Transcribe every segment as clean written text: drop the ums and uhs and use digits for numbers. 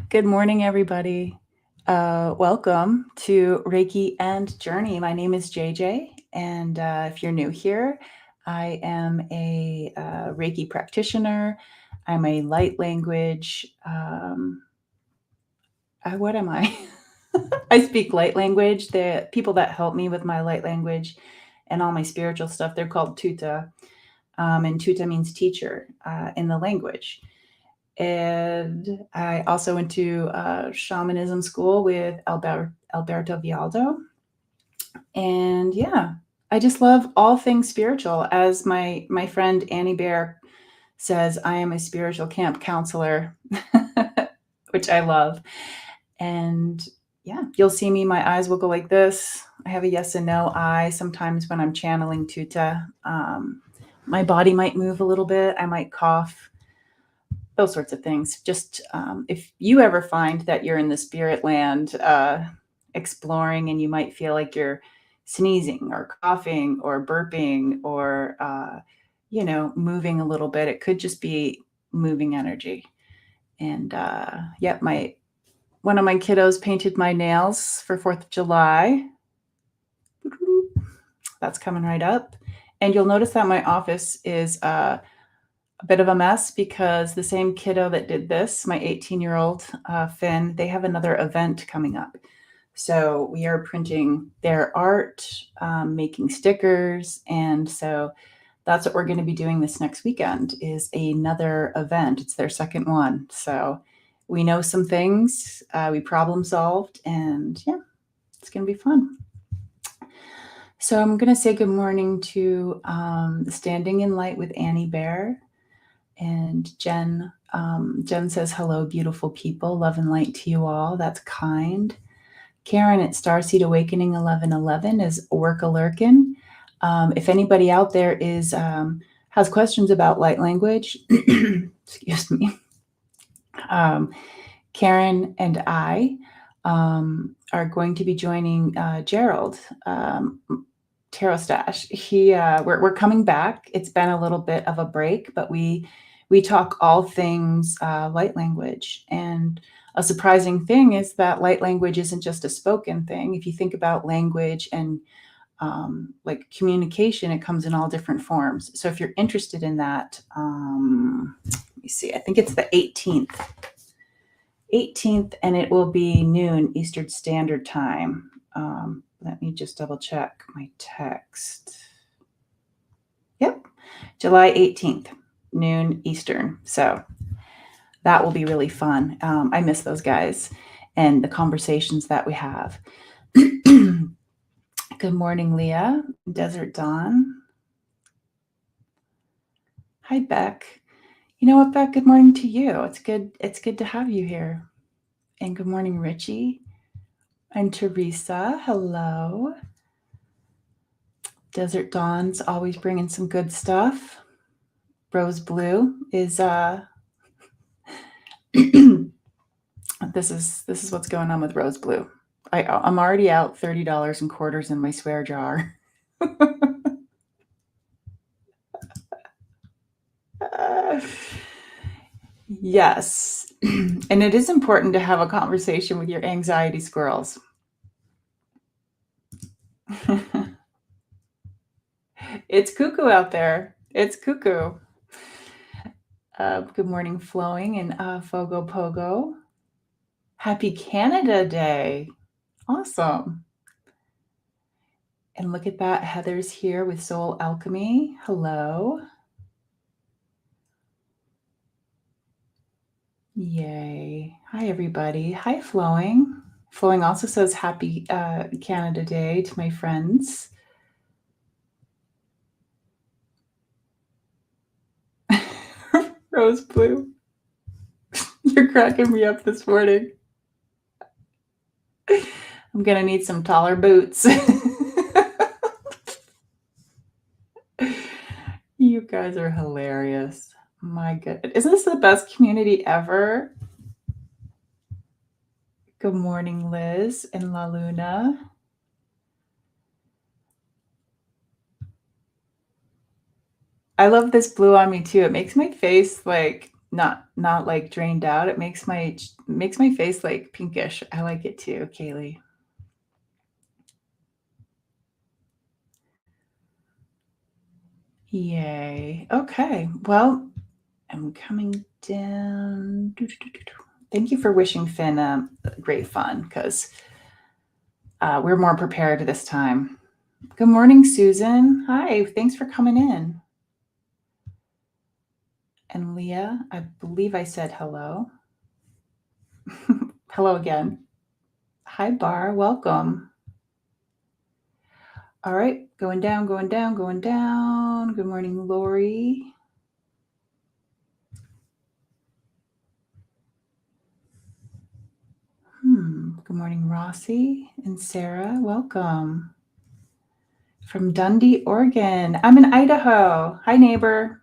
Good morning, everybody. Welcome to Reiki and Journey. My name is JJ, and if you're new here, I am a Reiki practitioner. I'm a light language. What am I? I speak light language. The people that help me with my light language and all my spiritual stuff, they're called Tuta. And Tuta means teacher in the language. And I also went to shamanism school with Alberto Vialdo. And yeah, I just love all things spiritual. As my friend Annie Bear says, I am a spiritual camp counselor, which I love. And yeah, you'll see me, my eyes will go like this. I have a yes and no eye sometimes when I'm channeling Tuta. My body might move a little bit. I might cough. Those sorts of things. Just if you ever find that you're in the spirit land exploring and you might feel like you're sneezing or coughing or burping or, moving a little bit, it could just be moving energy. And one of my kiddos painted my nails for 4th of July. That's coming right up. And you'll notice that my office is a bit of a mess because the same kiddo that did this, my 18-year-old Finn, they have another event coming up. So we are printing their art, making stickers. And so that's what we're going to be doing this next weekend is another event. It's their second one. So we know some things, we problem solved, and yeah, it's going to be fun. So I'm going to say good morning to Standing in Light with Annie Bear. And Jen says, hello, beautiful people. Love and light to you all. That's kind. Karen at Starseed Awakening 1111 is work-a-lurkin. If anybody out there has questions about light language, excuse me, Karen and I are going to be joining Gerald, Tarot Stash. We're coming back. It's been a little bit of a break, but we talk all things light language. And a surprising thing is that light language isn't just a spoken thing. If you think about language and like communication, it comes in all different forms. So if you're interested in that, let me see, I think it's the 18th, and it will be noon Eastern Standard Time. Let me just double check my text. Yep, July 18th, noon Eastern. So that will be really fun. I miss those guys and the conversations that we have. Good morning, Leah, Desert Dawn. Hi, Beck. You know what, Beck? Good morning to you. It's good to have you here. And good morning, Richie. And Teresa, hello. Desert Dawn's always bringing some good stuff. Rose Blue is this is what's going on with Rose Blue. I'm already out $30 in quarters in my swear jar. Yes, and it is important to have a conversation with your anxiety squirrels. It's cuckoo out there. It's cuckoo. Good morning, Flowing and Fogo Pogo. Happy Canada Day. Awesome. And look at that. Heather's here with Soul Alchemy. Hello. Yay. Hi, everybody. Hi, Flowing. Flowing also says Happy Canada Day to my friends. Rose Blue. You're cracking me up this morning. I'm going to need some taller boots. You guys are hilarious. My goodness. Isn't this the best community ever? Good morning, Liz and La Luna. I love this blue on me too. It makes my face like Not like drained out. It makes my face like pinkish. I like it too, Kaylee. Yay. Okay. Well, I'm coming down. Thank you for wishing Finn great fun because we're more prepared this time. Good morning, Susan. Hi. Thanks for coming in. And Leah, I believe I said hello. Hello again. Hi, Bar. Welcome. All right. Going down, going down, going down. Good morning, Lori. Good morning, Rossi and Sarah. Welcome. From Dundee, Oregon. I'm in Idaho. Hi, neighbor.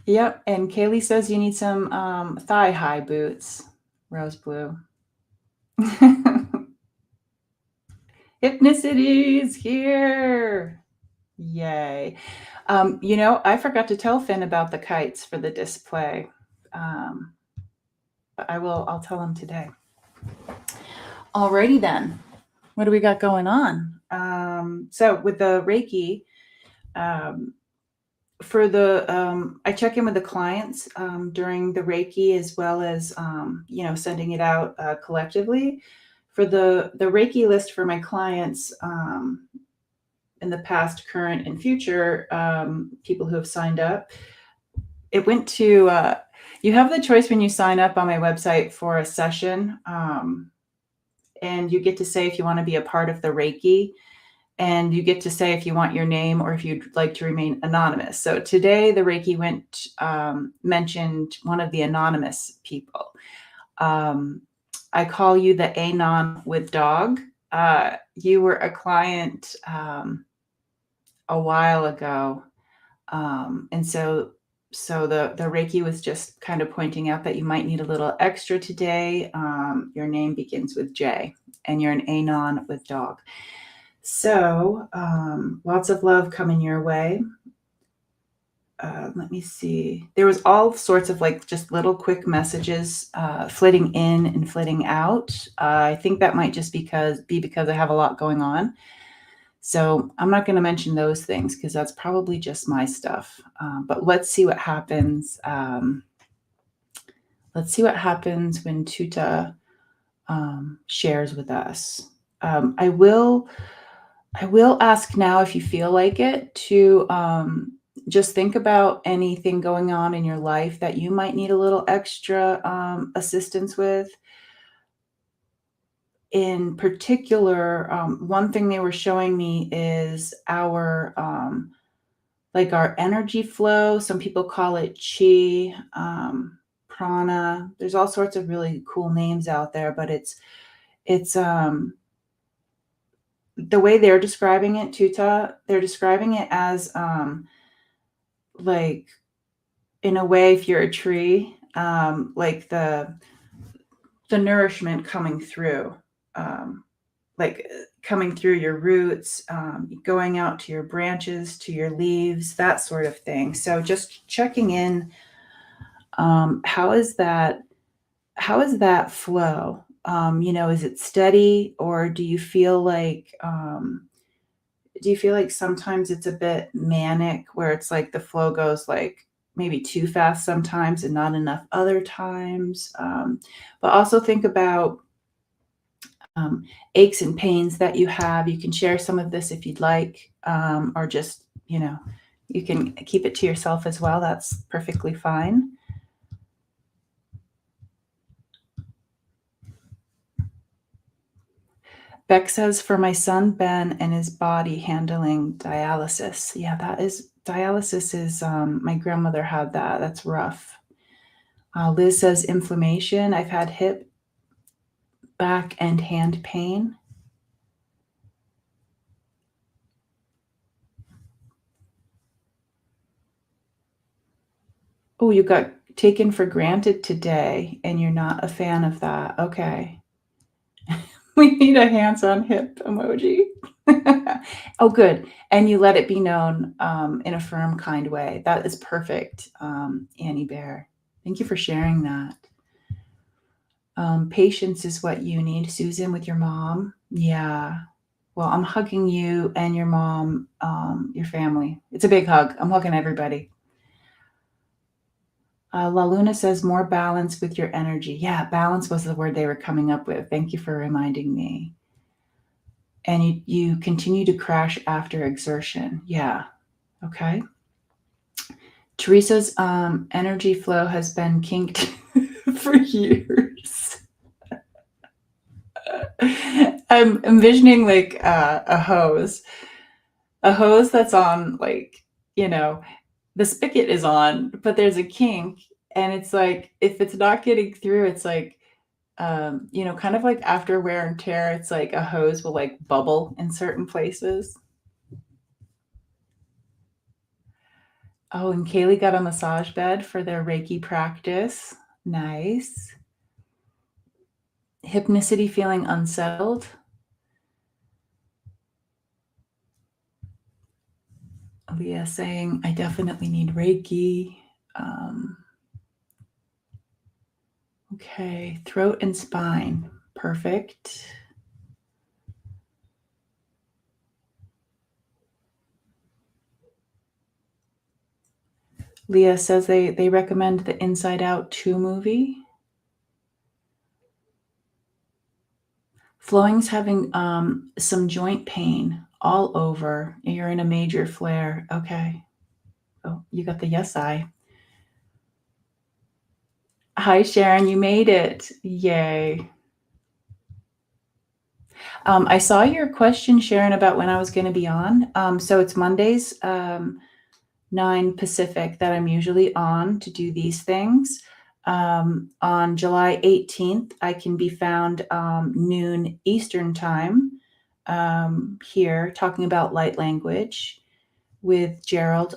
Yep. And Kaylee says you need some thigh high boots. Rose blue. Hypnicity is here. Yay. I forgot to tell Finn about the kites for the display. But I'll tell him today. Alrighty then. What do we got going on? So with the Reiki, I check in with the clients during the Reiki as well as sending it out collectively. For the Reiki list for my clients in the past, current, and future people who have signed up, it went to you have the choice when you sign up on my website for a session, and you get to say if you want to be a part of the Reiki. And you get to say if you want your name or if you'd like to remain anonymous. So today the Reiki mentioned one of the anonymous people. I call you the Anon with dog. You were a client a while ago. And so the Reiki was just kind of pointing out that you might need a little extra today. Your name begins with J and you're an Anon with dog. So lots of love coming your way. Let me see. There was all sorts of like just little quick messages flitting in and flitting out. I think that might just be because I have a lot going on. So I'm not going to mention those things because that's probably just my stuff. But let's see what happens. Let's see what happens when Tuta shares with us. I will ask now, if you feel like it, to just think about anything going on in your life that you might need a little extra assistance with. In particular, one thing they were showing me is our energy flow. Some people call it chi, prana. There's all sorts of really cool names out there, but it's the way they're describing it, Tuta, they're describing it as like, in a way, if you're a tree, like the nourishment coming through, coming through your roots, going out to your branches, to your leaves, that sort of thing. So just checking in, how is that flow? Is it steady, or do you feel like sometimes it's a bit manic where it's like the flow goes like maybe too fast sometimes and not enough other times? But also think about aches and pains that you have. You can share some of this if you'd like, or just, you can keep it to yourself as well. That's perfectly fine. Beck says, for my son, Ben, and his body handling dialysis. Yeah, dialysis is, my grandmother had that. That's rough. Liz says, inflammation. I've had hip, back, and hand pain. Oh, you got taken for granted today, and you're not a fan of that. Okay. We need a hands-on hip emoji. Oh, good. And you let it be known in a firm, kind way. That is perfect, Annie Bear. Thank you for sharing that. Patience is what you need, Susan, with your mom. Yeah. Well, I'm hugging you and your mom, your family. It's a big hug. I'm hugging everybody. La Luna says more balance with your energy. Yeah, balance was the word they were coming up with. Thank you for reminding me. And you continue to crash after exertion. Yeah. Okay. Teresa's energy flow has been kinked for years. I'm envisioning like a hose that's on, like, you know, the spigot is on, but there's a kink, and it's like if it's not getting through, it's like kind of like after wear and tear, it's like a hose will like bubble in certain places. Oh, and Kaylee got a massage bed for their Reiki practice. Nice. Hypnicity feeling unsettled. Leah saying, I definitely need Reiki. Um, okay, throat and spine. Perfect. Leah says they recommend the Inside Out 2 movie. Flowing's having some joint pain all over. You're in a major flare. Okay. Oh, you got the yes I. Hi, Sharon. You made it. Yay. I saw your question, Sharon, about when I was going to be on. So it's Mondays, 9 Pacific, that I'm usually on to do these things. On July 18th, I can be found noon Eastern time here talking about light language with Gerald,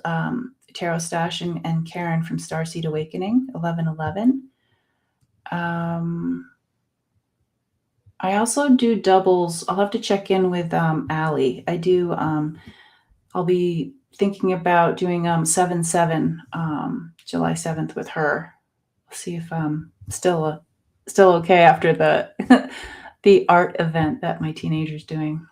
Tarot Stash, and Karen from Starseed Awakening, 1111. I also do doubles. I'll have to check in with Allie. I do. I'll be thinking about doing 7/7, July 7th with her. I'll see if I'm still okay after the the art event that my teenager's doing.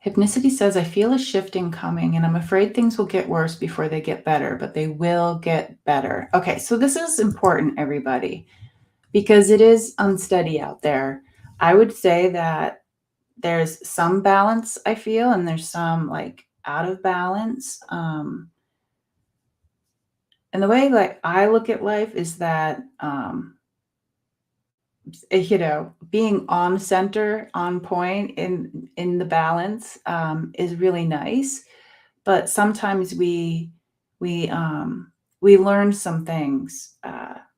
Hypnicity says, I feel a shifting coming, and I'm afraid things will get worse before they get better, but they will get better. Okay, so this is important, everybody, because it is unsteady out there. I would say that there's some balance, I feel, and there's some like out of balance. And the way like I look at life is that being on center, on point in the balance is really nice. But sometimes we learn some things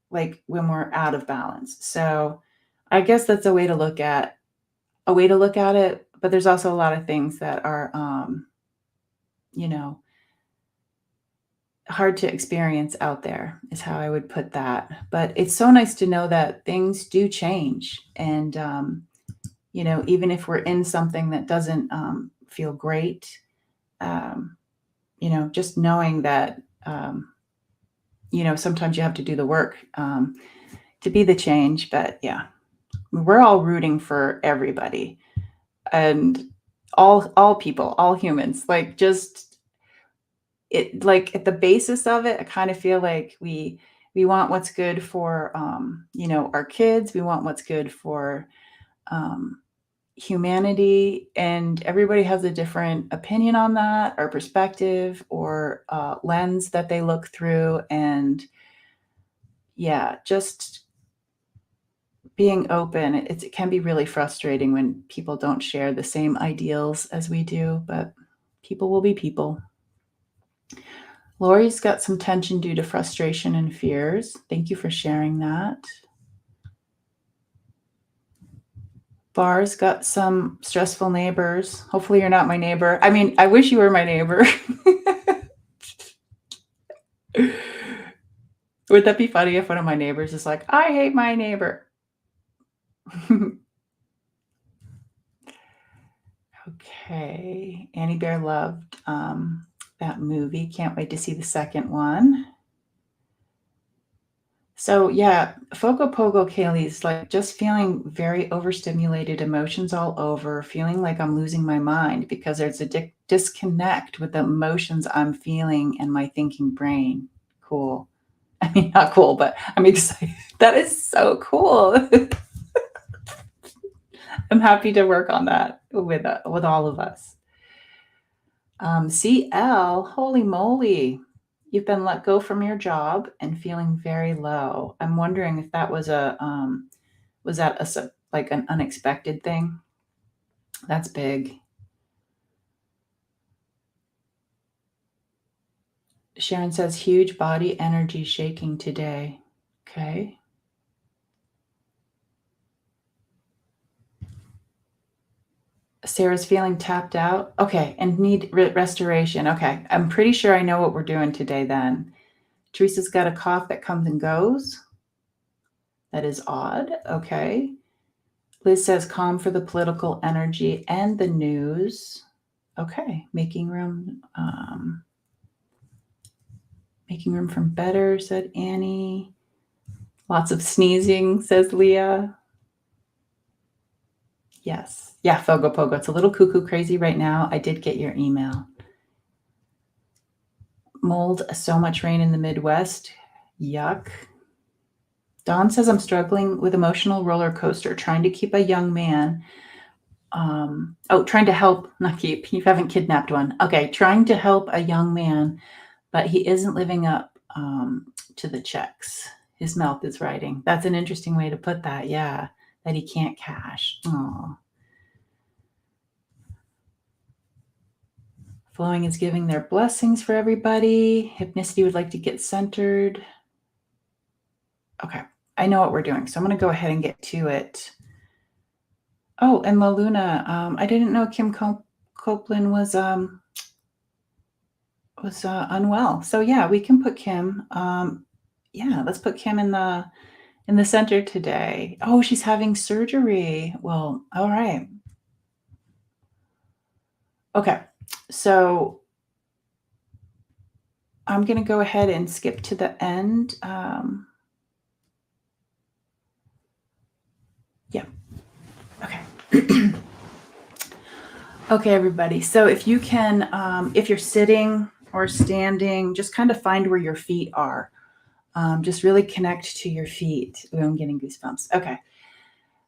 like when we're out of balance. So I guess that's a way to look at it. But there's also a lot of things that are you know hard to experience out there, is how I would put that. But it's so nice to know that things do change, and even if we're in something that doesn't feel great, um, just knowing that sometimes you have to do the work to be the change. But yeah, we're all rooting for everybody, and all people, all humans, like just it, like at the basis of it, I kind of feel like we want what's good for our kids. We want what's good for um, humanity, and everybody has a different opinion on that, or perspective, or lens that they look through. And yeah, just being open. It can be really frustrating when people don't share the same ideals as we do, but people will be people. Lori's got some tension due to frustration and fears. Thank you for sharing that. Bar's got some stressful neighbors. Hopefully you're not my neighbor. I mean, I wish you were my neighbor. Would that be funny if one of my neighbors is like, I hate my neighbor? Okay. Annie Bear loved that movie. Can't wait to see the second one. So yeah, Fogo Pogo Kaylee's like just feeling very overstimulated, emotions all over, feeling like I'm losing my mind because there's a disconnect with the emotions I'm feeling and my thinking brain. Cool. I mean, not cool, but I'm excited. That is so cool. I'm happy to work on that with all of us. CL, holy moly. You've been let go from your job and feeling very low. I'm wondering if that was that like an unexpected thing? That's big. Sharon says huge body energy shaking today. Okay. Sarah's feeling tapped out. Okay, and need restoration. Okay, I'm pretty sure I know what we're doing today then. Teresa's got a cough that comes and goes. That is odd. Okay. Liz says calm for the political energy and the news. Okay, making room from better, said Annie. Lots of sneezing, says Leah. Yes. Yeah, Fogo Pogo. It's a little cuckoo crazy right now. I did get your email. Mold, so much rain in the Midwest. Yuck. Dawn says I'm struggling with emotional roller coaster, trying to keep a young man. Trying to help, not keep. You haven't kidnapped one. Okay, trying to help a young man, but he isn't living up to the checks. His mouth is writing. That's an interesting way to put that. Yeah, that he can't cash. Oh. Flowing is giving their blessings for everybody. Hypnicity would like to get centered. Okay, I know what we're doing, so I'm going to go ahead and get to it. Oh, and La Luna. I didn't know Kim Copeland was unwell. So yeah, we can put Kim. Yeah, let's put Kim in the center today. Oh, she's having surgery. Well, all right. Okay, so I'm going to go ahead and skip to the end. Yeah. Okay. Okay, everybody. So if you can, if you're sitting or standing, just kind of find where your feet are. Just really connect to your feet. Ooh, I'm getting goosebumps. Okay.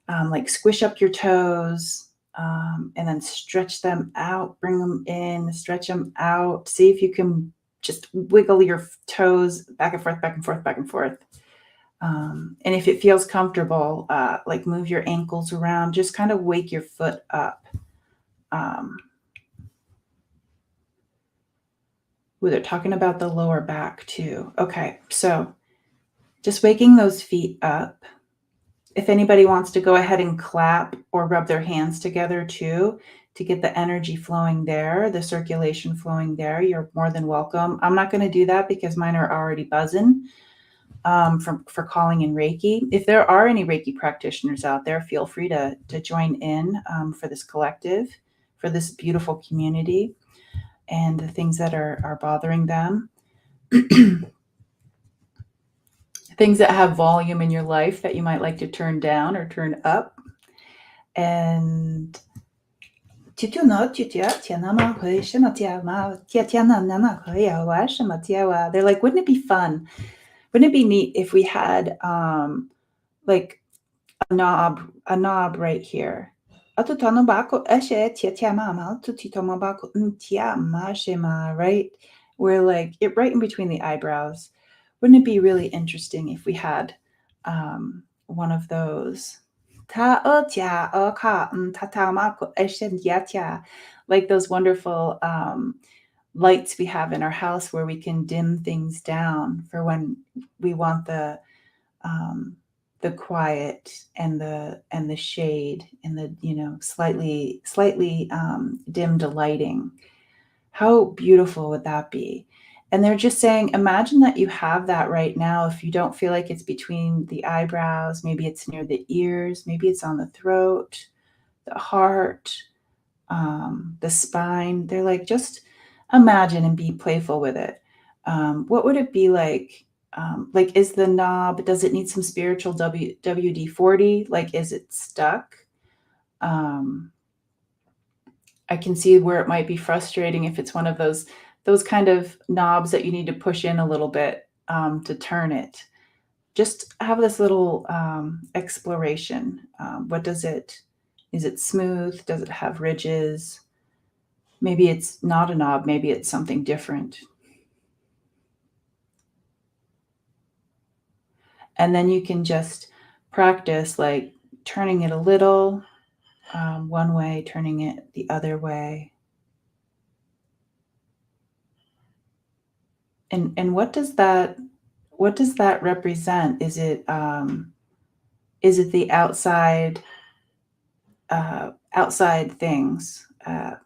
Like squish up your toes and then stretch them out, bring them in, stretch them out. See if you can just wiggle your toes back and forth, back and forth, back and forth. And if it feels comfortable, like move your ankles around, just kind of wake your foot up. They're talking about the lower back too. Okay, so just waking those feet up. If anybody wants to go ahead and clap or rub their hands together too to get the energy flowing there, the circulation flowing there, you're more than welcome. I'm not going to do that because mine are already buzzing for calling in Reiki. If there are any Reiki practitioners out there, feel free to join in for this collective, for this beautiful community and the things that are bothering them. Things that have volume in your life that you might like to turn down or turn up. And they're like, wouldn't it be fun? Wouldn't it be neat if we had like a knob right here? Right? We're like it right in between the eyebrows. Wouldn't it be really interesting if we had one of those? Like those wonderful lights we have in our house where we can dim things down for when we want the quiet and the shade and the slightly dimmed lighting. How beautiful would that be? And they're just saying, imagine that you have that right now. If you don't feel like it's between the eyebrows, maybe it's near the ears, maybe it's on the throat, the heart, the spine. They're like, just imagine and be playful with it. What would it be like? Like, is the knob, does it need some spiritual WD-40? Like, is it stuck? Um, I can see where it might be frustrating if it's one of those kind of knobs that you need to push in a little bit to turn it. Just have this little exploration. What does it? Is it smooth? Does it have ridges? Maybe it's not a knob. Maybe it's something different. And then you can just practice like turning it a little one way, turning it the other way. And what does that represent? Is it the outside things? They're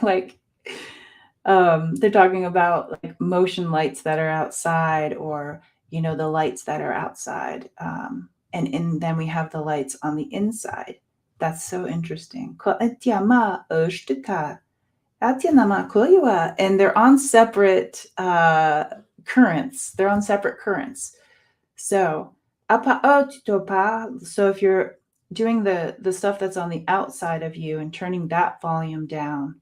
like they're talking about like motion lights that are outside, or the lights that are outside, and then we have the lights on the inside. That's so interesting. And they're on separate currents. They're on separate currents. So so if you're doing the stuff that's on the outside of you and turning that volume down,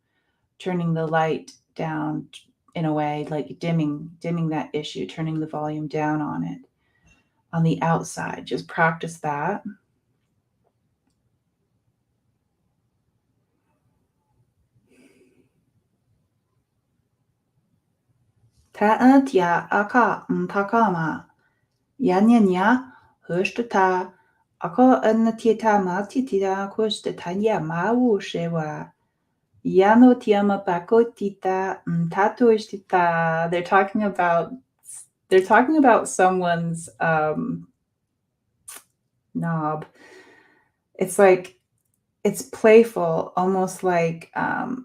turning the light down in a way, like dimming that issue, turning the volume down on it on the outside. Just practice that. Ta'atia aka takama yanyanya hushtata ako anatita matitita kushtata mawu shewa yano tiama pakotita tatuishtita. They're talking about someone's knob. It's like it's playful, almost like like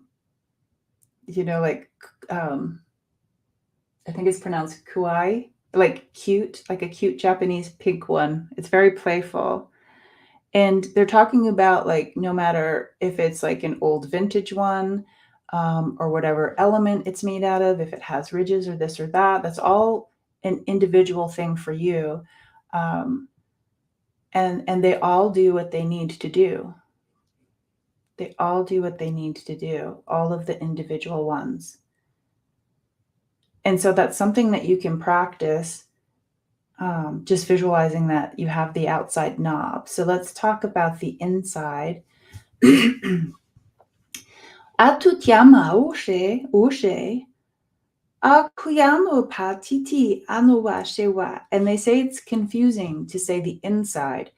I think it's pronounced kuai, like cute, like a cute Japanese pink one. It's very playful. And they're talking about like no matter if it's like an old vintage one, or whatever element it's made out of, if it has ridges or this or that, that's all an individual thing for you. And they all do what they need to do. They all do what they need to do, all of the individual ones. And so that's something that you can practice, just visualizing that you have the outside knob. So let's talk about the inside. Atutiama ushe akuyano patiti anuwa shewa. And they say it's confusing to say the inside,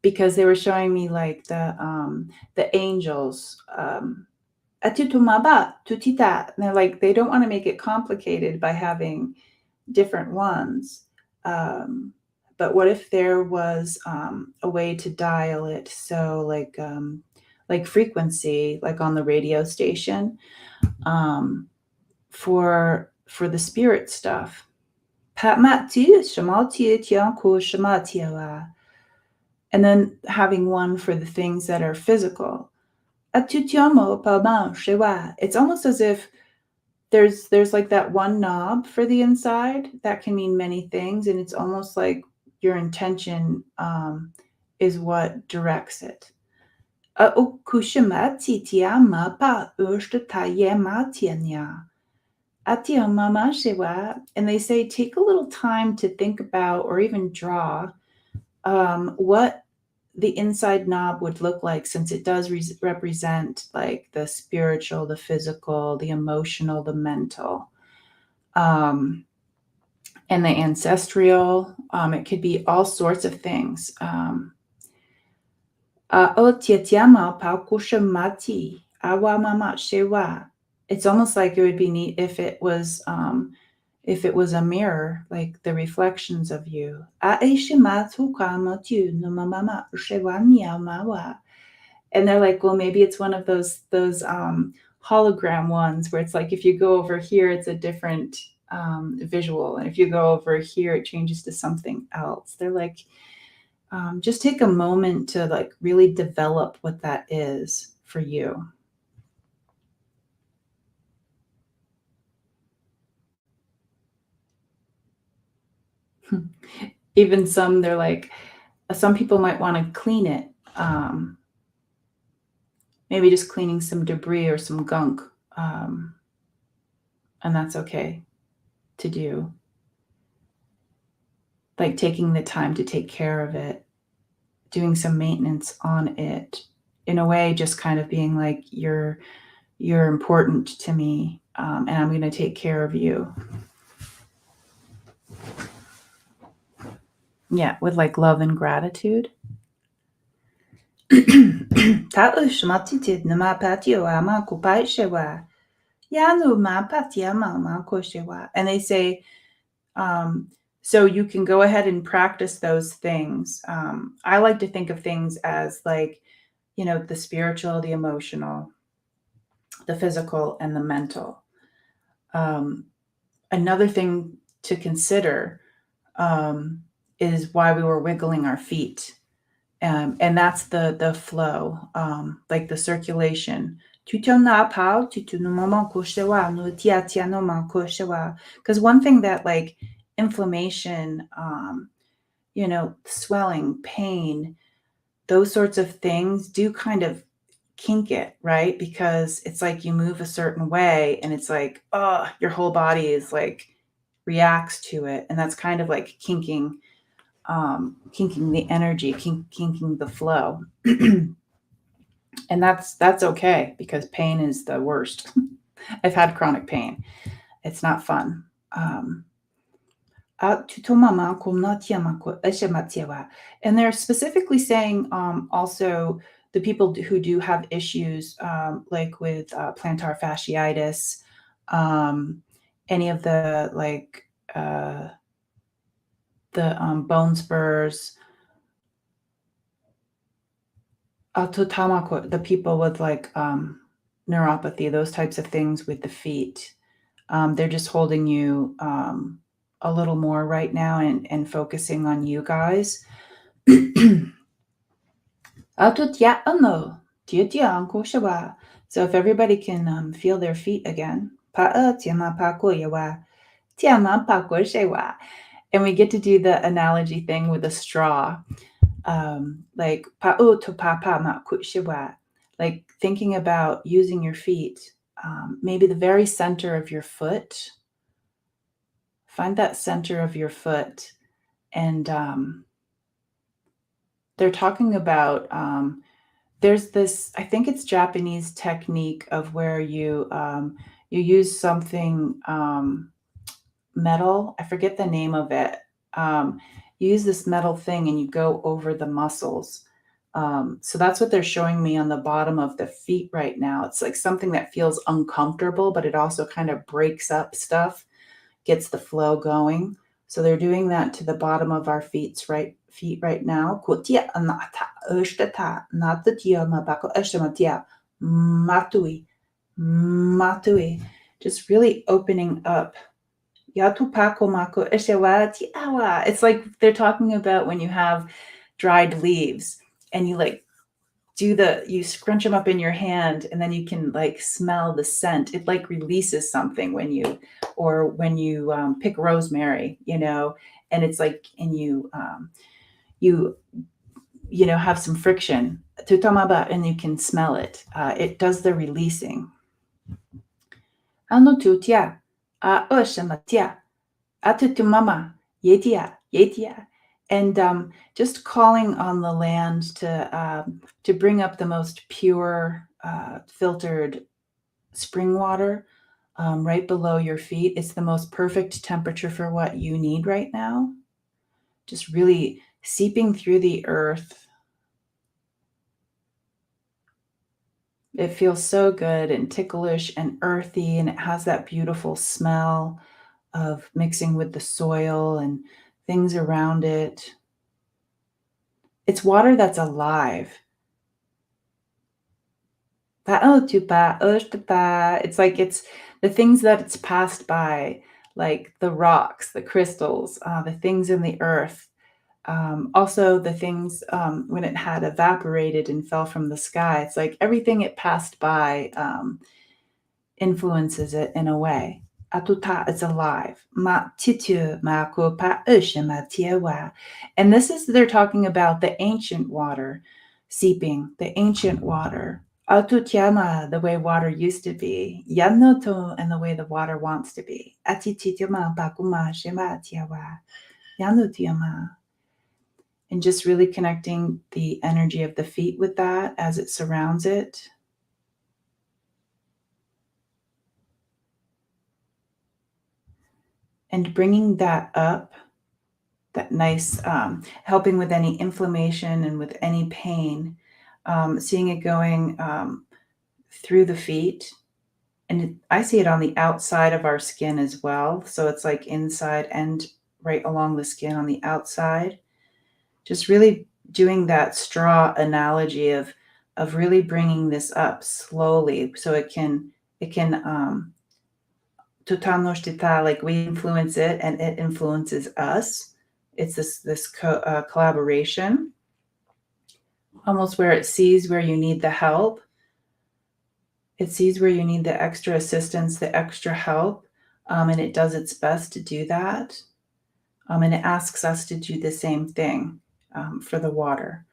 because they were showing me like the angels. Atutumaba tutita. And they're like, they don't want to make it complicated by having different ones. But what if there was a way to dial it? So like frequency, like on the radio station, for the spirit stuff. And then having one for the things that are physical. It's almost as if there's like that one knob for the inside that can mean many things, and it's almost like your intention is what directs it. And they say take a little time to think about or even draw what the inside knob would look like, since it does represent like the spiritual, the physical, the emotional, the mental, and the ancestral. It could be all sorts of things. It's almost like it would be neat if it was a mirror, like the reflections of you. And they're like, well, maybe it's one of those hologram ones where it's like if you go over here, it's a different visual. And if you go over here, it changes to something else. They're like, just take a moment to like really develop what that is for you. Even some, they're like, some people might want to clean it. Maybe just cleaning some debris or some gunk. Um, and that's okay to do. Like taking the time to take care of it, doing some maintenance on it. In a way, just kind of being like, you're important to me, and I'm going to take care of you. Yeah, with like love and gratitude. 他为什么自己那么怕丢啊嘛？古白说话，呀努嘛怕丢嘛嘛过说话. And they say, um, so you can go ahead and practice those things. I like to think of things as like, the spiritual, the emotional, the physical, and the mental. Um, Another thing to consider, um, is why we were wiggling our feet. And that's the flow, like the circulation. Because one thing that like inflammation, swelling, pain, those sorts of things do kind of kink it, right? Because it's like you move a certain way and it's like, oh, your whole body is like reacts to it. And that's kind of like kinking the energy, kinking the flow. And that's okay because pain is the worst. I've had chronic pain. It's not fun. And they're specifically saying, also the people who do have issues, like with plantar fasciitis, any of the like the bone spurs, the people with like neuropathy, those types of things with the feet. They're just holding you a little more right now and focusing on you guys. So if everybody can feel their feet again. And we get to do the analogy thing with a straw. Like like thinking about using your feet, maybe the very center of your foot. Find that center of your foot, and they're talking about, there's this, I think it's Japanese technique of where you use something, metal. I forget the name of it. You use this metal thing and you go over the muscles. So that's what they're showing me on the bottom of the feet right now. It's like something that feels uncomfortable, but it also kind of breaks up stuff, gets the flow going. So they're doing that to the bottom of our feet right now. Matui, matui. Just really opening up. It's like they're talking about when you have dried leaves and you like you scrunch them up in your hand and then you can like smell the scent. It like releases something when you pick rosemary, and it's like, and you have some friction and you can smell it. It does the releasing. Atutumama, yetia, yetia. And just calling on the land to bring up the most pure, filtered spring water, right below your feet. It's the most perfect temperature for what you need right now. Just really seeping through the earth. It feels so good and ticklish and earthy, and it has that beautiful smell of mixing with the soil and things around it. It's water that's alive. It's like it's the things that it's passed by, like the rocks, the crystals, the things in the earth. Also, the things when it had evaporated and fell from the sky, it's like everything it passed by influences it in a way. Atuta is alive. Ma titu ma ko pa ma tiewa. And this is, they're talking about the ancient water seeping, the ancient water. Atutiama, the way water used to be. Yanoto, and the way the water wants to be. Atititiama bakuma shema tiewa. Yanutiama. And just really connecting the energy of the feet with that as it surrounds it. And bringing that up, that nice, helping with any inflammation and with any pain, seeing it going through the feet. And I see it on the outside of our skin as well. So it's like inside and right along the skin on the outside. Just really doing that straw analogy of really bringing this up slowly so it can like we influence it and it influences us. It's this collaboration, almost where it sees where you need the help. It sees where you need the extra assistance, the extra help, and it does its best to do that. And it asks us to do the same thing for the water.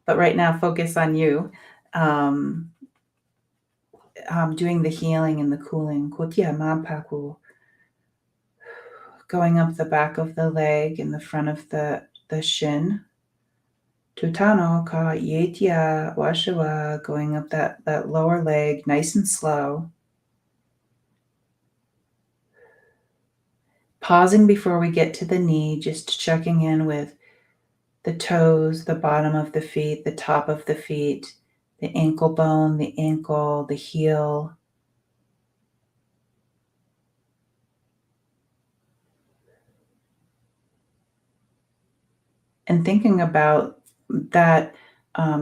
But right now, focus on you doing the healing and the cooling. Going up the back of the leg and the front of the shin. Tutano ka yetia washawa, going up that lower leg nice and slow. Pausing before we get to the knee, just checking in with the toes, the bottom of the feet, the top of the feet, the ankle bone, the ankle, the heel. And thinking about that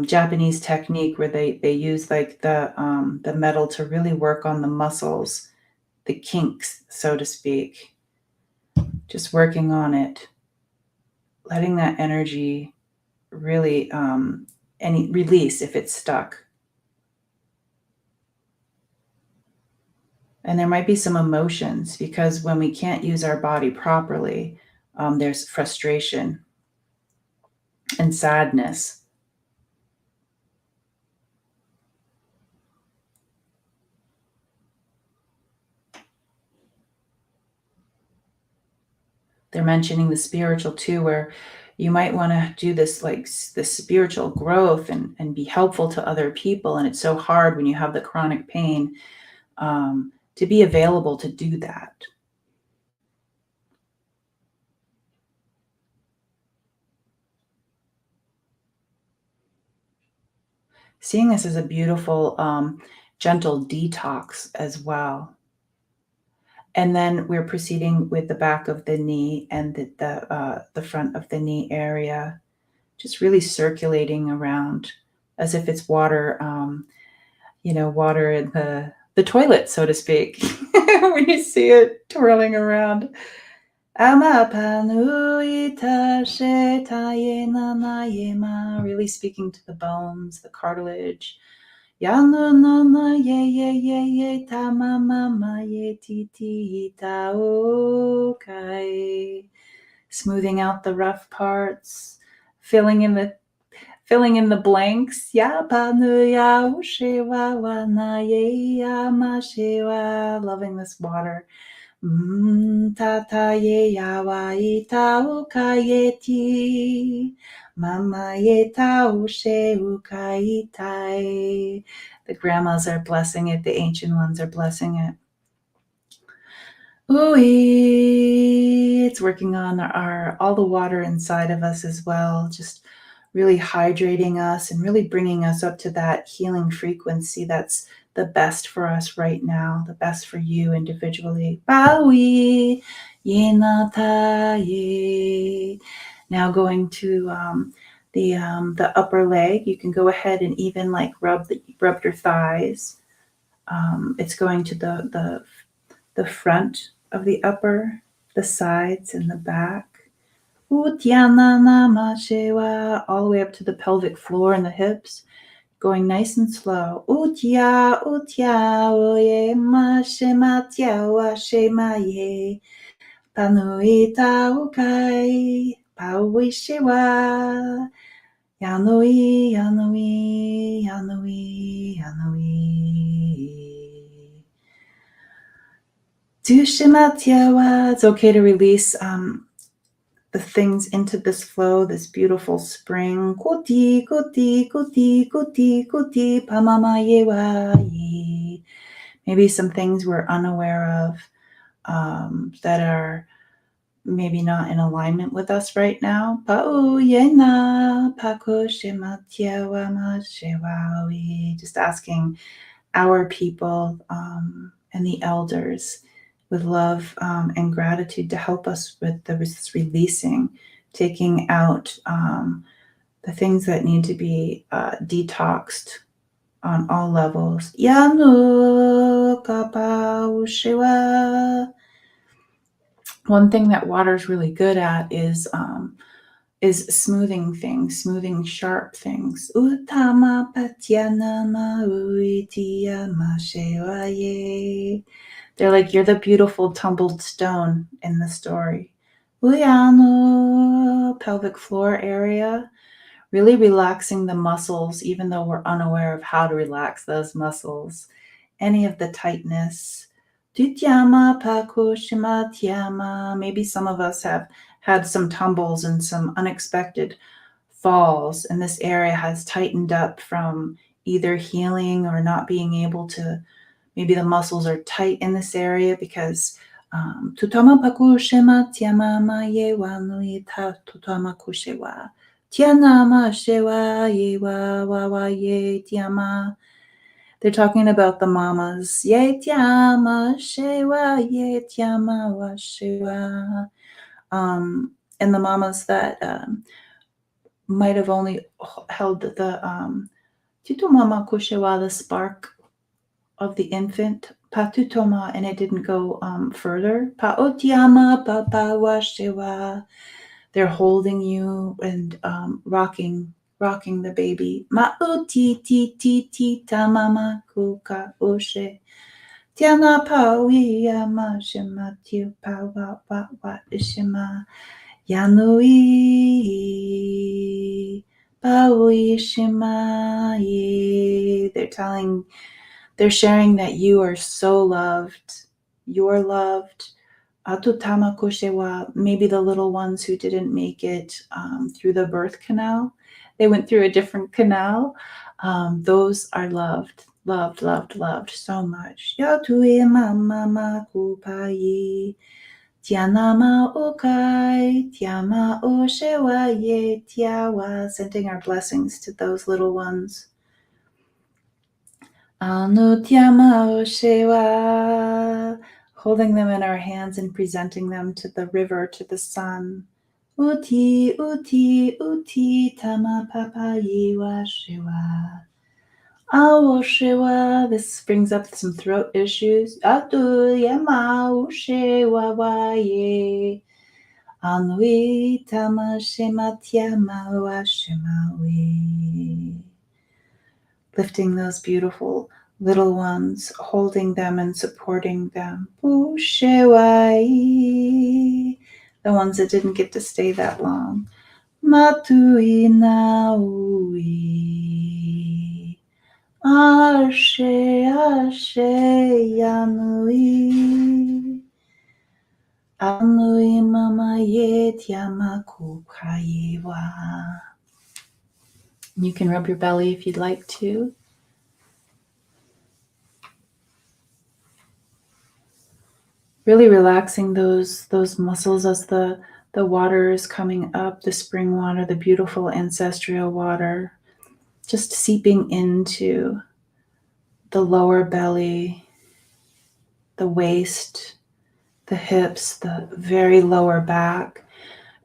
Japanese technique where they use like the metal to really work on the muscles, the kinks, so to speak. Just working on it, letting that energy really any release if it's stuck. And there might be some emotions because when we can't use our body properly, there's frustration and sadness. They're mentioning the spiritual too, where you might want to do this like this spiritual growth and be helpful to other people. And it's so hard when you have the chronic pain to be available to do that. Seeing this as a beautiful, gentle detox as well. And then we're proceeding with the back of the knee and the front of the knee area, just really circulating around as if it's water, water in the toilet, so to speak, when you see it twirling around. Really speaking to the bones, the cartilage. Smoothing out the rough parts, filling in the blanks. Loving this water. Tata ye yawa ita ukayeti. Mama yeta ushe ukaitai. The grandmas are blessing it. The ancient ones are blessing it. Ooh, it's working on all the water inside of us as well. Just really hydrating us and really bringing us up to that healing frequency that's the best for us right now, the best for you individually. Bawi yenataye. Now going to the upper leg. You can go ahead and even like rub your thighs. It's going to the front of the upper, the sides, and the back. Utyana nama shewa, all the way up to the pelvic floor and the hips, going nice and slow. Utya, utya, oye, ma shema tia wa shema ye, panuita ukai, paui shewa, yanui, yanui, yanui, yanui. Du shema tia wa. It's okay to release the things into this flow, this beautiful spring. Kuti, kuti, kuti, kuti, kuti, pamama yewa ye. Maybe some things we're unaware of that are maybe not in alignment with us right now. Pa'u yena, pako shematia wa ma shewawi. Just asking our people and the elders with love and gratitude to help us with this releasing, taking out the things that need to be detoxed on all levels. Yanu kapau shiwa. One thing that water's really good at is smoothing things, smoothing sharp things. Utama patyanama uitiyama shewaye. They're like, you're the beautiful tumbled stone in the story. Uyano, pelvic floor area, really relaxing the muscles, even though we're unaware of how to relax those muscles. Any of the tightness. Tutyama, pakushima, tyama. Maybe some of us have had some tumbles and some unexpected falls, and this area has tightened up from either healing or not being able to. Maybe the muscles are tight in this area because tutama pakushima tiama ye wa nui ta tutama kushewa tiana ma shewa ye wa ye tiama. They're talking about the mamas. Ye tiama shewa ye tiama wa shewa. And the mamas that might have only held the tutumama kushewa, the spark of the infant, patutoma, and it didn't go further. Paotiama papawashewa. They're holding you and rocking the baby. Mauti ti ti ti tamama kuka oshe. Tiana pawiya ma shema tiu pawa wa ishima. Yanui pawi shima ye. They're sharing that you are so loved. You're loved. Atutama koshewa, maybe the little ones who didn't make it through the birth canal. They went through a different canal. Those are loved, loved, loved, loved so much. Yatue mama kupai. Tianama okai. Tiama oshewa ye tiawa. Sending our blessings to those little ones. Anutyama oshewa, holding them in our hands and presenting them to the river, to the sun. Uti, uti, uti, tama papayi wa shewa. Awo shewa, this brings up some throat issues. Atu yama ushewa wa ye. Anui tama shema tiama wa shema we. Lifting those beautiful little ones, holding them and supporting them. Ushewai, the ones that didn't get to stay that long. Matui naui. Ashe, ashe, yanui. Anui mama ye tiamaku kayewa. You can rub your belly if you'd like to. Really relaxing those muscles as the water is coming up, the spring water, the beautiful ancestral water, just seeping into the lower belly, the waist, the hips, the very lower back.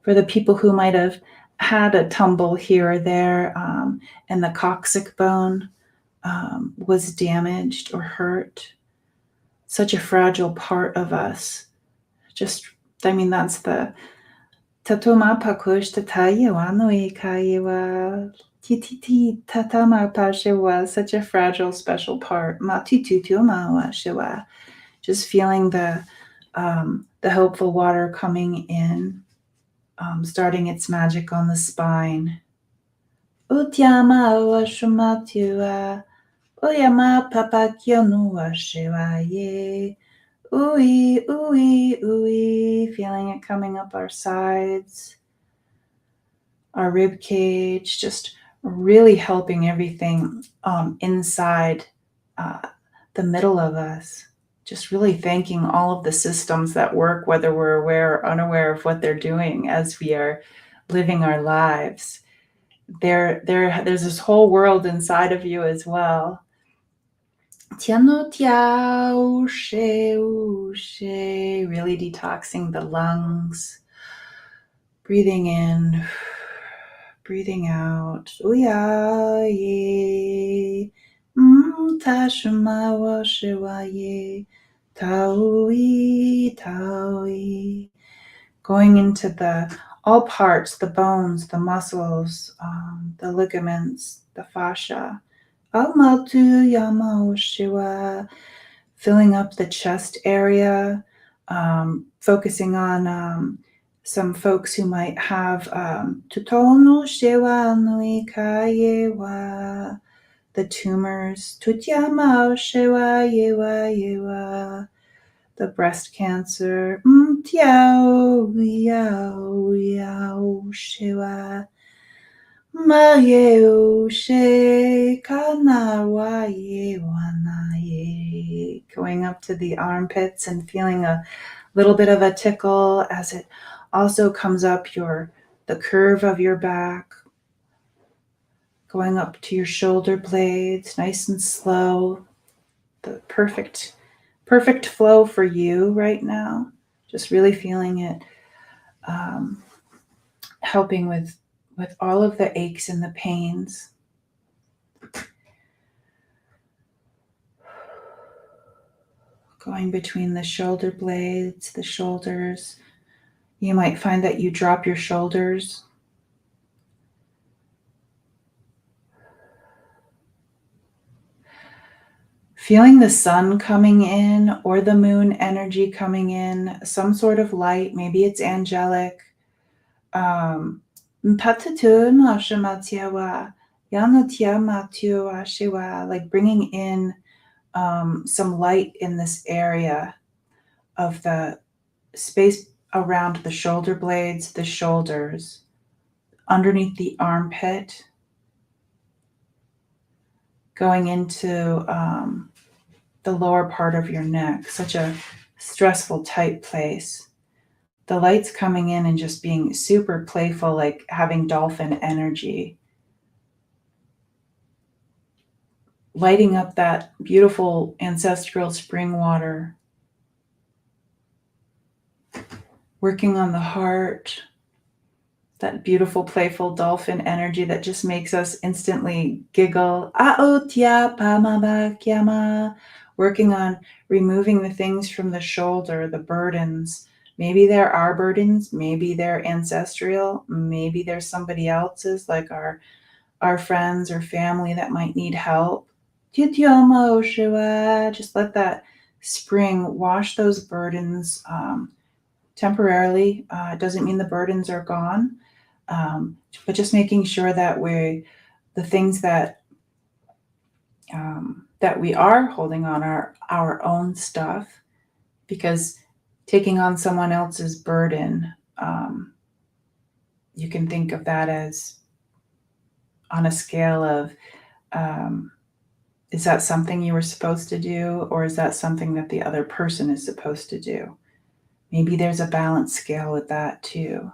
For the people who might have had a tumble here or there and the coccyx bone was damaged or hurt, such a fragile part of us Just, I mean, that's the Tatoma pakush tataya wanui kaiwa. Titi tatama pashiwa, such a fragile, special part. Matututuma wa shiwa. Just feeling the helpful water coming in, starting its magic on the spine. Utyama wa shumatua. Uyama papa kyonu wa shiwa ye. Ooey, ooey, ooey. Feeling it coming up our sides, our rib cage, just really helping everything inside the middle of us. Just really thanking all of the systems that work, whether we're aware or unaware of what they're doing as we are living our lives. There's this whole world inside of you as well. Tiano tiao she, really detoxing the lungs. Breathing in, breathing out. Uya ye. Tashuma shiwa ye. Taui, taui. Going into all parts, the bones, the muscles, the ligaments, the fascia. Almatu yama shiwa. Filling up the chest area, focusing on some folks who might have tutono shewa nui kayewa, the tumors, tutyama shewa yewa yewa, the breast cancer, tiao yao yao shewa. Going up to the armpits and feeling a little bit of a tickle as it also comes up the curve of your back, going up to your shoulder blades, nice and slow. The perfect flow for you right now. Just really feeling it, helping with all of the aches and the pains. Going between the shoulder blades, the shoulders. You might find that you drop your shoulders. Feeling the sun coming in or the moon energy coming in, some sort of light, maybe it's angelic. Like bringing in some light in this area of the space around the shoulder blades, the shoulders, underneath the armpit, going into the lower part of your neck, such a stressful, tight place. The light's coming in and just being super playful, like having dolphin energy. Lighting up that beautiful ancestral spring water. Working on the heart, that beautiful, playful dolphin energy that just makes us instantly giggle. Working on removing the things from the shoulder, the burdens. Maybe there are burdens, maybe they're ancestral, maybe there's somebody else's, like our friends or family that might need help. Just let that spring wash those burdens temporarily. It doesn't mean the burdens are gone, but just making sure that the things that we are holding on are our own stuff, because taking on someone else's burden, you can think of that as on a scale of, is that something you were supposed to do, or is that something that the other person is supposed to do? Maybe there's a balance scale with that too.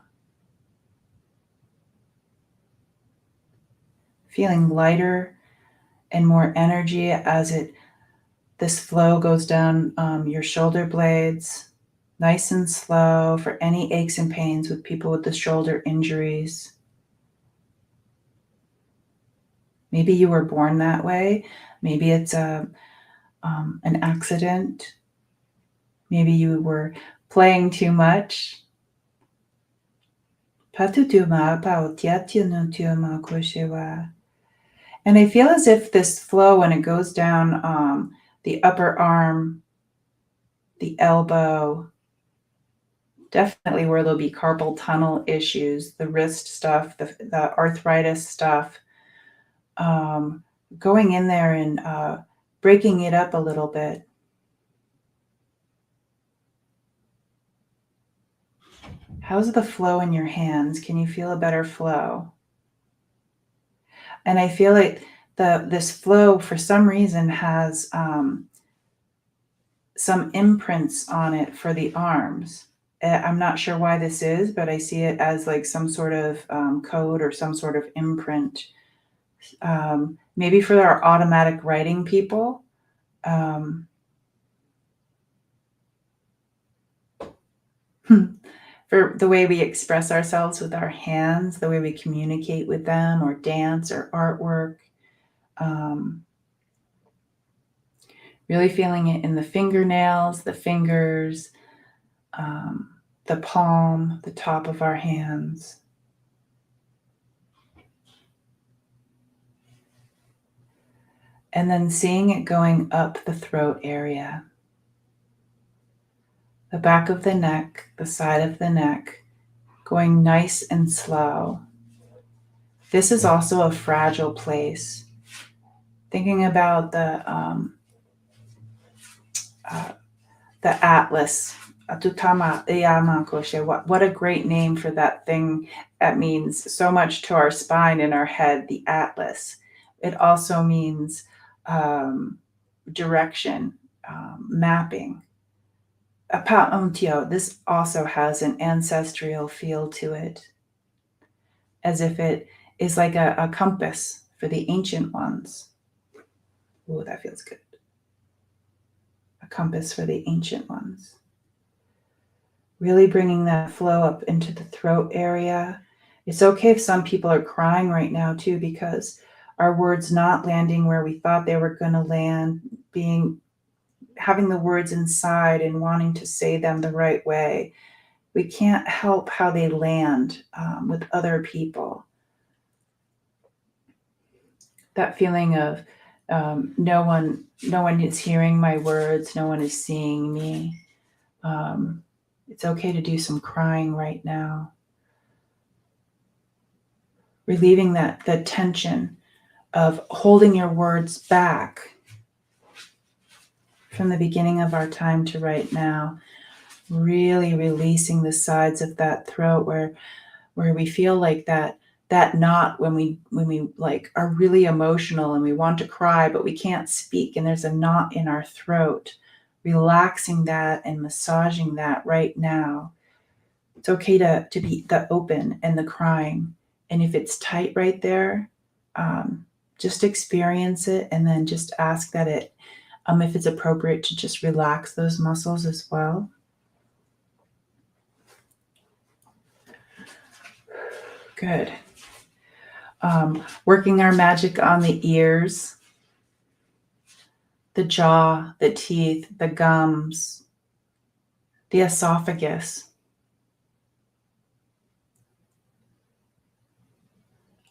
Feeling lighter and more energy as this flow goes down your shoulder blades, nice and slow, for any aches and pains with people with the shoulder injuries. Maybe you were born that way. Maybe it's an accident. Maybe you were playing too much. Patutuma pautiatinutuma kushiwa. And I feel as if this flow, when it goes down the upper arm, the elbow, definitely where there'll be carpal tunnel issues, the wrist stuff, the arthritis stuff, going in there and breaking it up a little bit. How's the flow in your hands? Can you feel a better flow? And I feel like this flow, for some reason, has some imprints on it for the arms. I'm not sure why this is, but I see it as like some sort of code or some sort of imprint. Maybe for our automatic writing people. For the way we express ourselves with our hands, the way we communicate with them, or dance or artwork. Really feeling it in the fingernails, the fingers, the palm, the top of our hands. And then seeing it going up the throat area, the back of the neck, the side of the neck, going nice and slow. This is also a fragile place. Thinking about the atlas. What a great name for that thing that means so much to our spine and our head, the atlas. It also means direction, mapping. This also has an ancestral feel to it, as if it is like a compass for the ancient ones. Oh, that feels good. A compass for the ancient ones. Really bringing that flow up into the throat area. It's okay if some people are crying right now too, because our words not landing where we thought they were going to land, having the words inside and wanting to say them the right way. We can't help how they land with other people. That feeling of no one is hearing my words, no one is seeing me. It's okay to do some crying right now. Relieving the tension of holding your words back from the beginning of our time to right now. Really releasing the sides of that throat where we feel like that knot when we like are really emotional and we want to cry but we can't speak, and there's a knot in our throat. Relaxing that and massaging that right now. It's okay to be the open and the crying. And if it's tight right there, just experience it, and then just ask that if it's appropriate, to just relax those muscles as well. Good. Working our magic on the ears, the jaw, the teeth, the gums, the esophagus,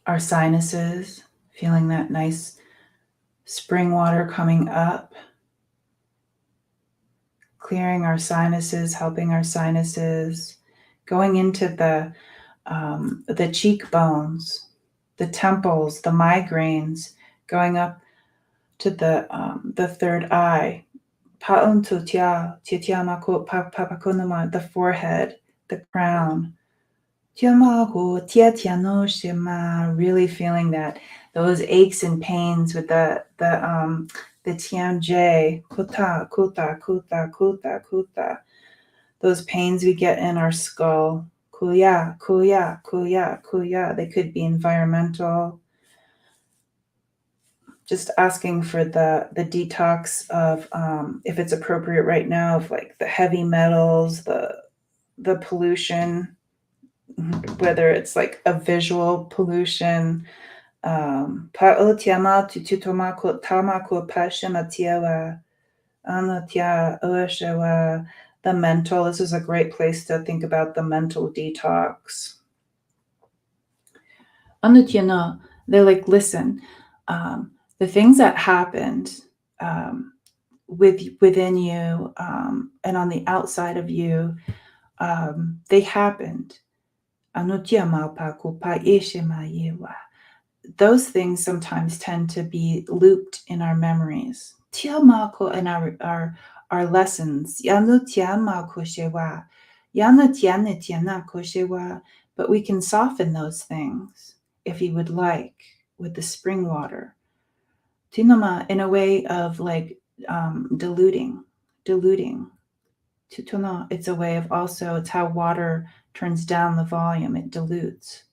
our sinuses, feeling that nice spring water coming up, clearing our sinuses, helping our sinuses, going into the cheekbones, the temples, the migraines, going up to the third eye, the forehead, the crown. Really feeling that those aches and pains with the tianjie, kuta. Those pains we get in our skull. Kuya. They could be environmental. Just asking for the detox of, if it's appropriate right now, of like the heavy metals, the pollution, whether it's like a visual pollution. the mental. This is a great place to think about the mental detox. Anutya, they're like, listen, the things that happened within you and on the outside of you, they happened. Anutya malpa kupa ishe mayewa. Those things sometimes tend to be looped in our memories. Tiamako and our lessons. Yanu tiamako shewa. Yana tiana tiana koshewa. But we can soften those things if you would like with the spring water. Tinoma in a way of like diluting. Tutuna, it's a way of also, it's how water turns down the volume, it dilutes.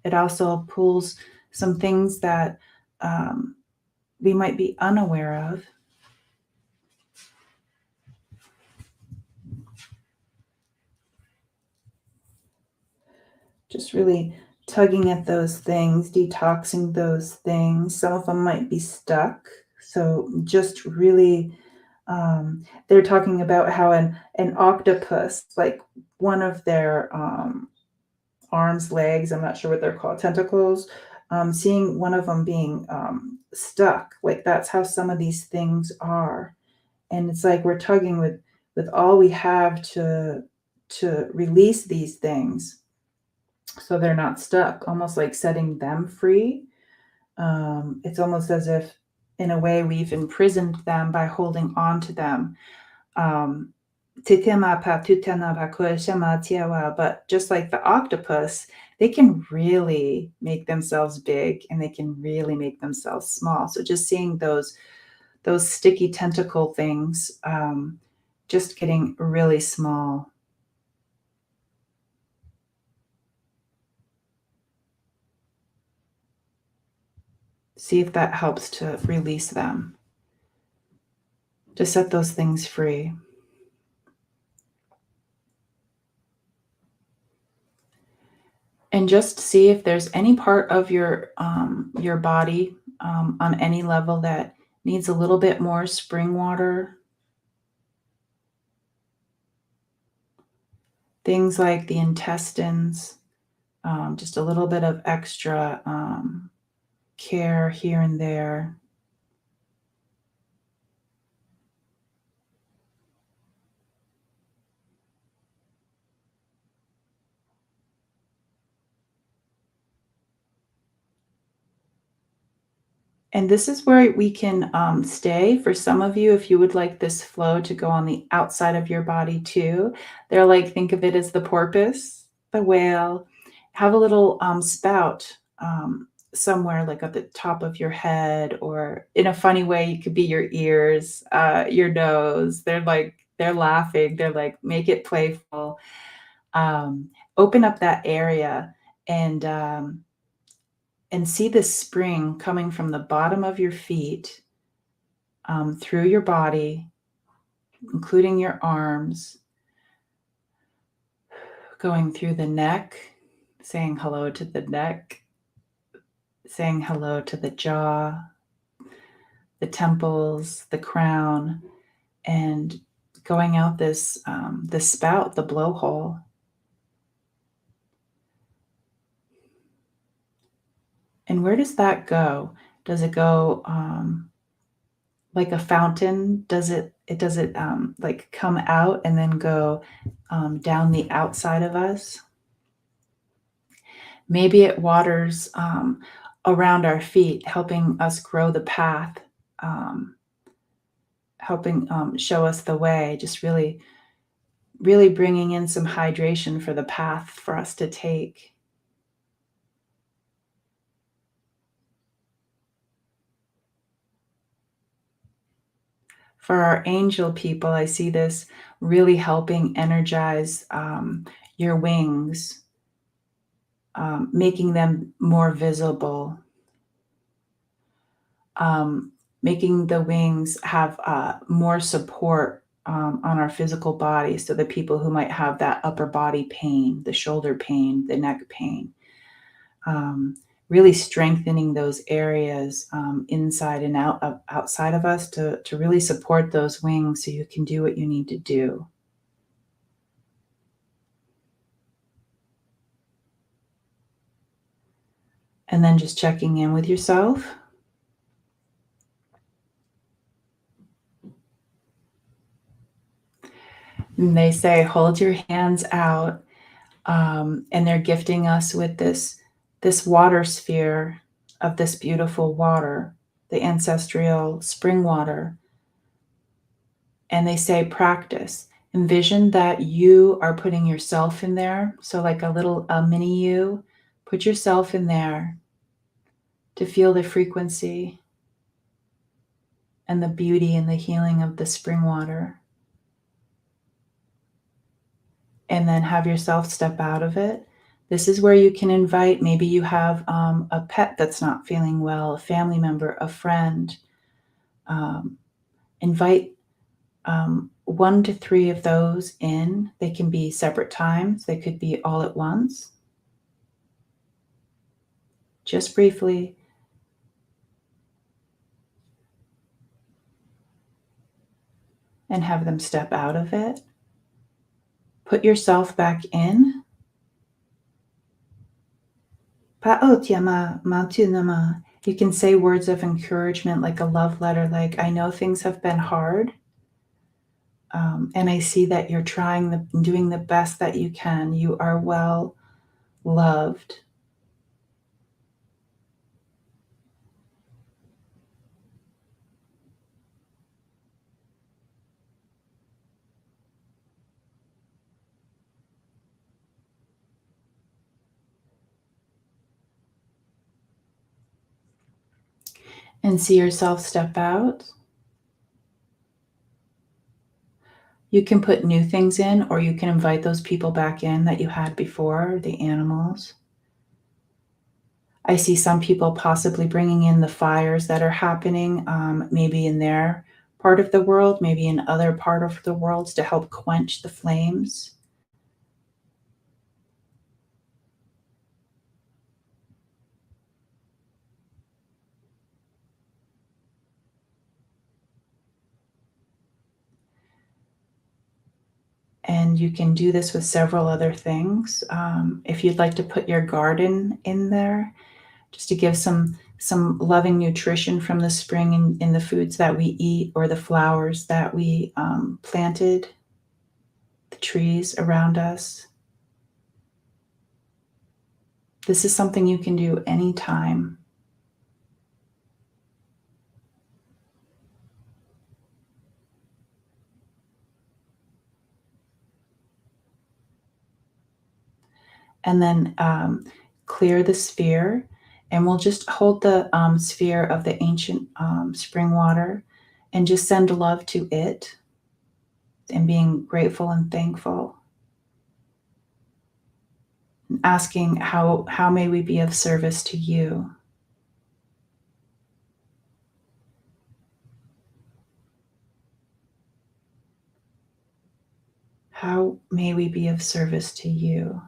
It also pulls some things that we might be unaware of. Just really tugging at those things, detoxing those things. Some of them might be stuck. So just really, they're talking about how an octopus, like one of their arms, legs, I'm not sure what they're called, tentacles, seeing one of them being stuck, like that's how some of these things are. And it's like we're tugging with all we have to release these things so they're not stuck, almost like setting them free. It's almost as if in a way we've imprisoned them by holding on to them. But just like the octopus, they can really make themselves big and they can really make themselves small. So just seeing those sticky tentacle things just getting really small. See if that helps to release them, to set those things free. And just see if there's any part of your body on any level that needs a little bit more spring water. Things like the intestines, just a little bit of extra care here and there. And this is where we can stay for some of you if you would like this flow to go on the outside of your body too. They're like, think of it as the porpoise, the whale. Have a little spout somewhere like at the top of your head, or in a funny way, it could be your ears, your nose. They're like, they're laughing. They're like, make it playful. Open up that area and see the spring coming from the bottom of your feet through your body, including your arms, going through the neck, saying hello to the neck, saying hello to the jaw, the temples, the crown, and going out this the spout, the blowhole. And where does that go? Does it go like a fountain? Does it like come out and then go down the outside of us? Maybe it waters around our feet, helping us grow the path, helping show us the way, just really, really bringing in some hydration for the path for us to take. For our angel people, I see this really helping energize your wings, making them more visible, making the wings have more support on our physical body. So the people who might have that upper body pain, the shoulder pain, the neck pain, really strengthening those areas inside and outside of us to really support those wings so you can do what you need to do. And then just checking in with yourself. And they say, hold your hands out. And they're gifting us with this water sphere of this beautiful water, the ancestral spring water. And they say, practice. Envision that you are putting yourself in there. So, like a mini you, put yourself in there to feel the frequency and the beauty and the healing of the spring water. And then have yourself step out of it. This is where you can invite, maybe you have a pet that's not feeling well, a family member, a friend. Invite 1 to 3 of those in. They can be separate times, they could be all at once. Just briefly. And have them step out of it. Put yourself back in. You can say words of encouragement, like a love letter, like, I know things have been hard. And I see that you're doing the best that you can. You are well loved. And see yourself step out. You can put new things in, or you can invite those people back in that you had before, the animals. I see some people possibly bringing in the fires that are happening, maybe in their part of the world, maybe in other part of the worlds, to help quench the flames. And you can do this with several other things. If you'd like to put your garden in there, just to give some loving nutrition from the spring in the foods that we eat, or the flowers that we planted, the trees around us. This is something you can do anytime. And then clear the sphere, and we'll just hold the sphere of the ancient spring water and just send love to it, and being grateful and thankful, and asking how may we be of service to you. How may we be of service to you?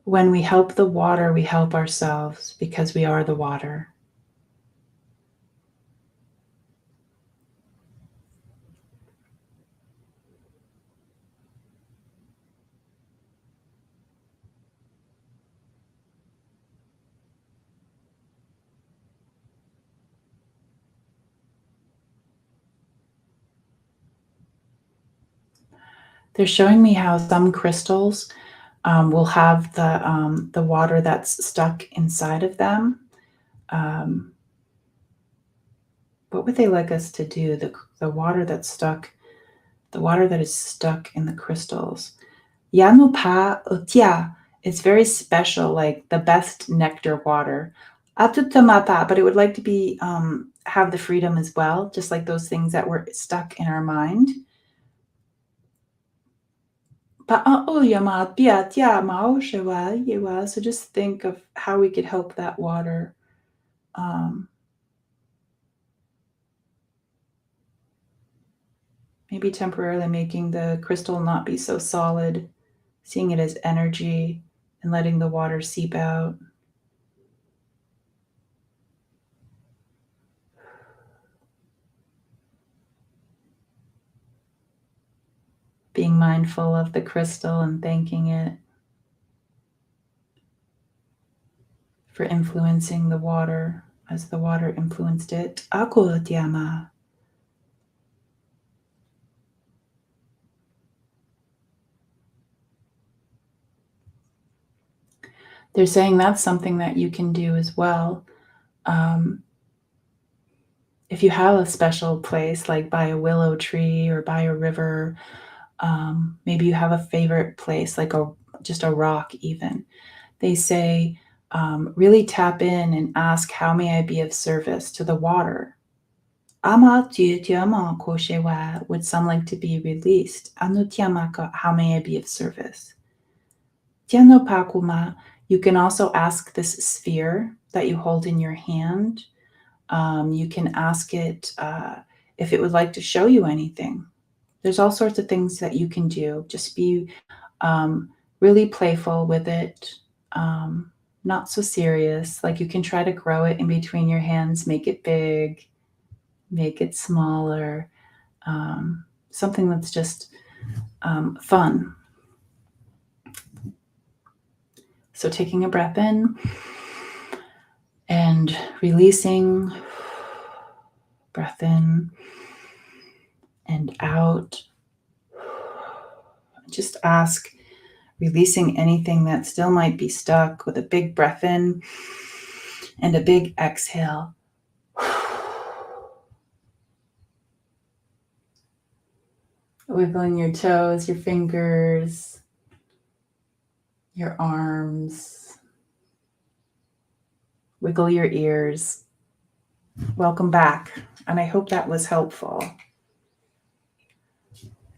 When we help the water, we help ourselves, because we are the water. They're showing me how some crystals will have the water that's stuck inside of them. Um, what would they like us to do? The water that's stuck, the water that is stuck in the crystals. Yanu pa utia. It's very special, like the best nectar water. Atutamapa, but it would like to be have the freedom as well, just like those things that were stuck in our mind. So just think of how we could help that water. Um, maybe temporarily making the crystal not be so solid, seeing it as energy and letting the water seep out. Being mindful of the crystal and thanking it for influencing the water as the water influenced it. Ako tiama. They're saying that's something that you can do as well. Um, if you have a special place, like by a willow tree or by a river, maybe you have a favorite place, like just a rock, even. They say, really tap in and ask, how may I be of service to the water? Ama tiama koshewa, would some like to be released? Anu tiamaka, how may I be of service? Tiano pakuma, you can also ask this sphere that you hold in your hand. You can ask it if it would like to show you anything. There's all sorts of things that you can do. Just be really playful with it, not so serious. Like you can try to grow it in between your hands, make it big, make it smaller, something that's just fun. So taking a breath in and releasing, breath in and out. Just ask, releasing anything that still might be stuck with a big breath in and a big exhale. Wiggling your toes, your fingers, your arms. Wiggle your ears. Welcome back. And I hope that was helpful.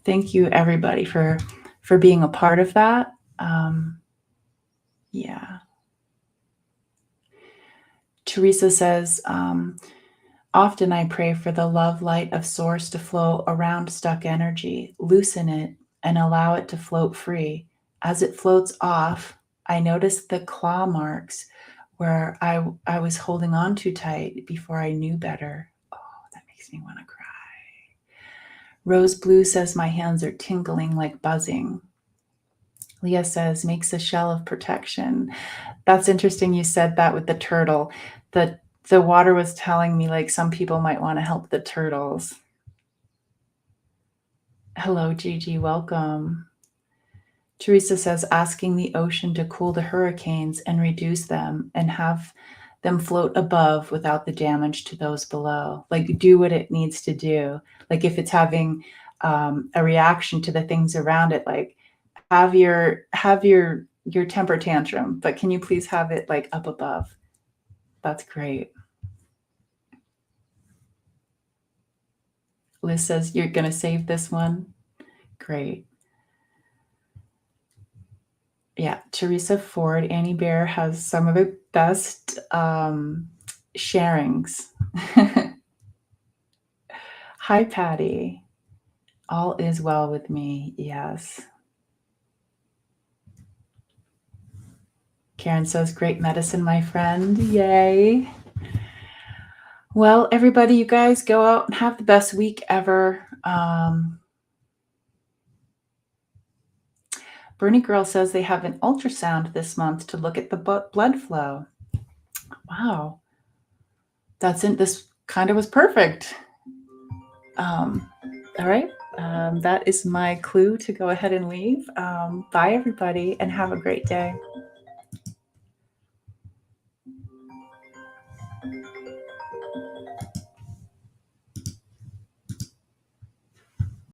Thank you, everybody, for being a part of that. Yeah. Teresa says, often I pray for the love light of source to flow around stuck energy, loosen it, and allow it to float free. As it floats off, I notice the claw marks where I was holding on too tight before I knew better. Oh, that makes me want to cry. Rose Blue says my hands are tingling like buzzing. Leah says makes a shell of protection. That's interesting you said that with the turtle. The water was telling me like some people might want to help the turtles. Hello, Gigi, welcome. Teresa says asking the ocean to cool the hurricanes and reduce them and have them float above without the damage to those below. Like do what it needs to do. Like if it's having a reaction to the things around it, like have your temper tantrum, but can you please have it like up above? That's great. Liz says you're going to save this one. Great. Yeah, Teresa Ford, Annie Bear has some of the best sharings. Hi, Patty. All is well with me. Yes. Karen says, great medicine, my friend. Yay. Well, everybody, you guys go out and have the best week ever. Bernie Girl says they have an ultrasound this month to look at the blood flow. Wow. This kind of was perfect. All right. That is my clue to go ahead and leave. Bye, everybody, and have a great day.